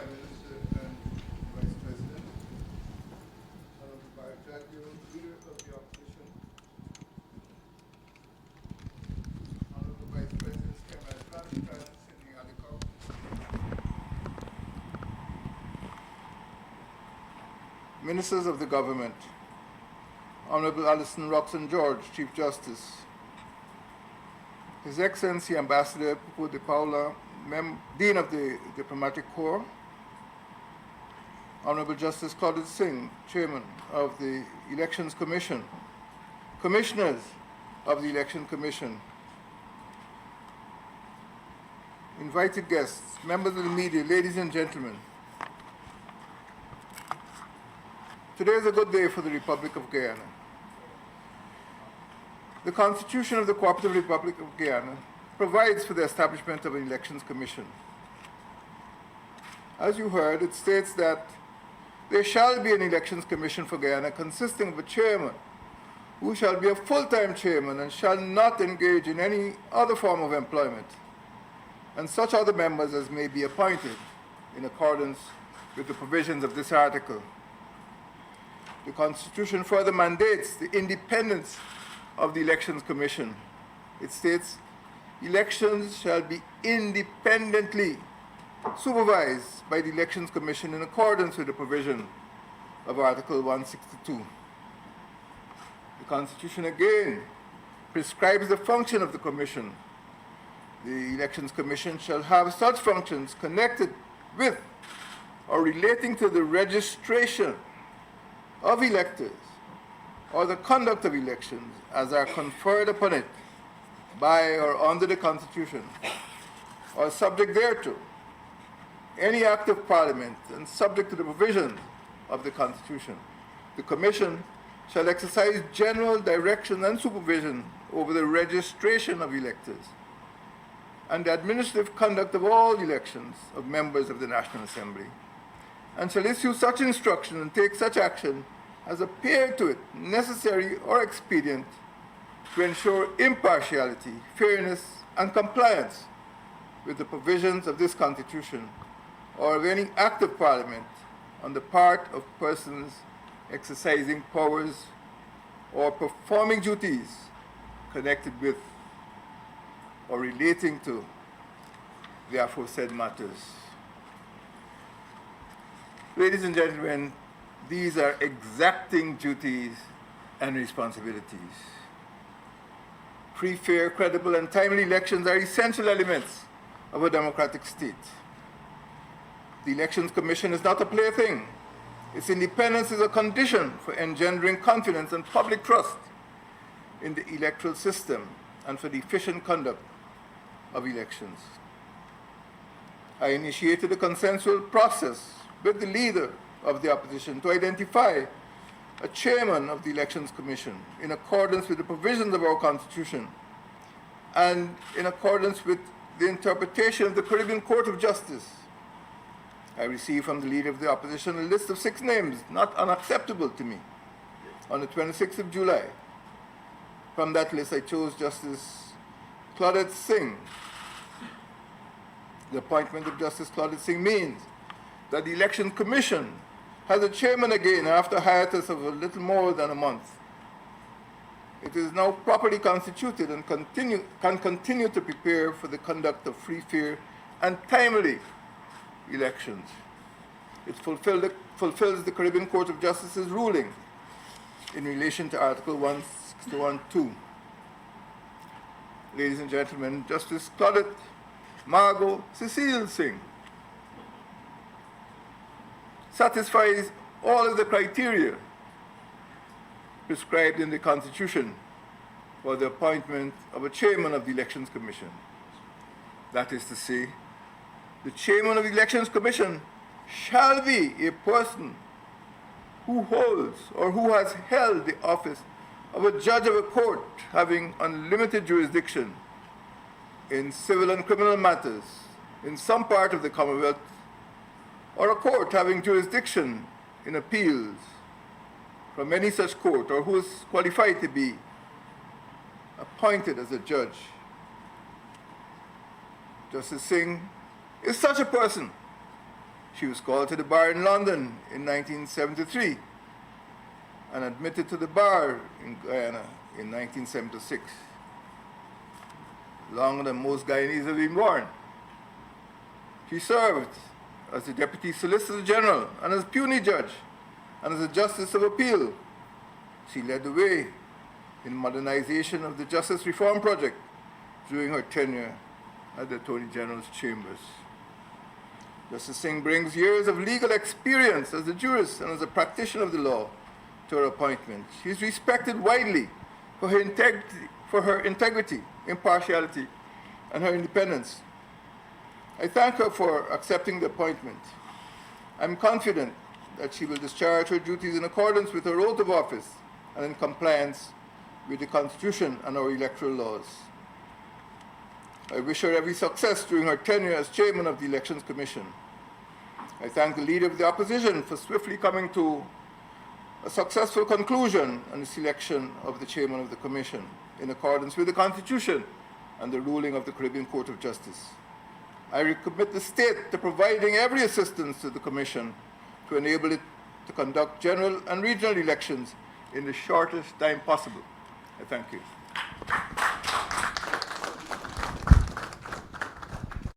Prime Minister and Vice President, Honorable Bharatiya, Leader of the Opposition, Honorable Vice President Singh, Ministers of the Government, Honorable Alison Roxanne George, Chief Justice, His Excellency Ambassador Pupu de Paula, Dean of the Diplomatic Corps, Honorable Justice Claudette Singh, Chairman of the Elections Commission, Commissioners of the Election Commission, invited guests, members of the media, ladies and gentlemen. Today is a good day for the Republic of Guyana. The Constitution of the Cooperative Republic of Guyana provides for the establishment of an Elections Commission. As you heard, it states that there shall be an Elections Commission for Guyana consisting of a chairman who shall be a full-time chairman and shall not engage in any other form of employment, and such other members as may be appointed in accordance with the provisions of this article. The Constitution further mandates the independence of the Elections Commission. It states, elections shall be independently supervised by the Elections Commission in accordance with the provision of Article 162. The Constitution again prescribes the function of the Commission. The Elections Commission shall have such functions connected with or relating to the registration of electors or the conduct of elections as are conferred upon it by or under the Constitution or subject thereto, any act of Parliament and subject to the provisions of the Constitution. The Commission shall exercise general direction and supervision over the registration of electors and the administrative conduct of all elections of members of the National Assembly, and shall issue such instruction and take such action as appear to it necessary or expedient to ensure impartiality, fairness, and compliance with the provisions of this Constitution or of any act of Parliament on the part of persons exercising powers or performing duties connected with or relating to the aforesaid matters. Ladies and gentlemen, these are exacting duties and responsibilities. Free, fair, credible, and timely elections are essential elements of a democratic state. The Elections Commission is not a plaything. Its independence is a condition for engendering confidence and public trust in the electoral system and for the efficient conduct of elections. I initiated a consensual process with the leader of the opposition to identify a chairman of the Elections Commission in accordance with the provisions of our Constitution and in accordance with the interpretation of the Caribbean Court of Justice. I received from the leader of the opposition a list of 6 names, not unacceptable to me, on the 26th of July. From that list, I chose Justice Claudette Singh. The appointment of Justice Claudette Singh means that the Election Commission has a chairman again after a hiatus of a little more than a month. It is now properly constituted and can continue to prepare for the conduct of free, fair, and timely elections. It fulfills the Caribbean Court of Justice's ruling in relation to Article 161(2). Ladies and gentlemen, Justice Claudette Margot Cecile Singh satisfies all of the criteria prescribed in the Constitution for the appointment of a chairman of the Elections Commission. That is to say, the chairman of the Elections Commission shall be a person who holds or who has held the office of a judge of a court having unlimited jurisdiction in civil and criminal matters in some part of the Commonwealth, or a court having jurisdiction in appeals from any such court, or who is qualified to be appointed as a judge. Justice Singh is such a person She was called to the bar in London in 1973 and admitted to the bar in Guyana in 1976, longer than most Guyanese have been born. She served as the Deputy Solicitor General and as puisne judge and as a Justice of Appeal. She led the way in modernization of the Justice Reform Project during her tenure at the Attorney General's chambers. Justice Singh brings years of legal experience as a jurist and as a practitioner of the law to her appointment. She is respected widely for her integrity, impartiality, and her independence. I thank her for accepting the appointment. I'm confident that she will discharge her duties in accordance with her oath of office and in compliance with the Constitution and our electoral laws. I wish her every success during her tenure as chairman of the Elections Commission. I thank the Leader of the Opposition for swiftly coming to a successful conclusion on the selection of the chairman of the Commission in accordance with the Constitution and the ruling of the Caribbean Court of Justice. I recommit the state to providing every assistance to the Commission to enable it to conduct general and regional elections in the shortest time possible. I thank you.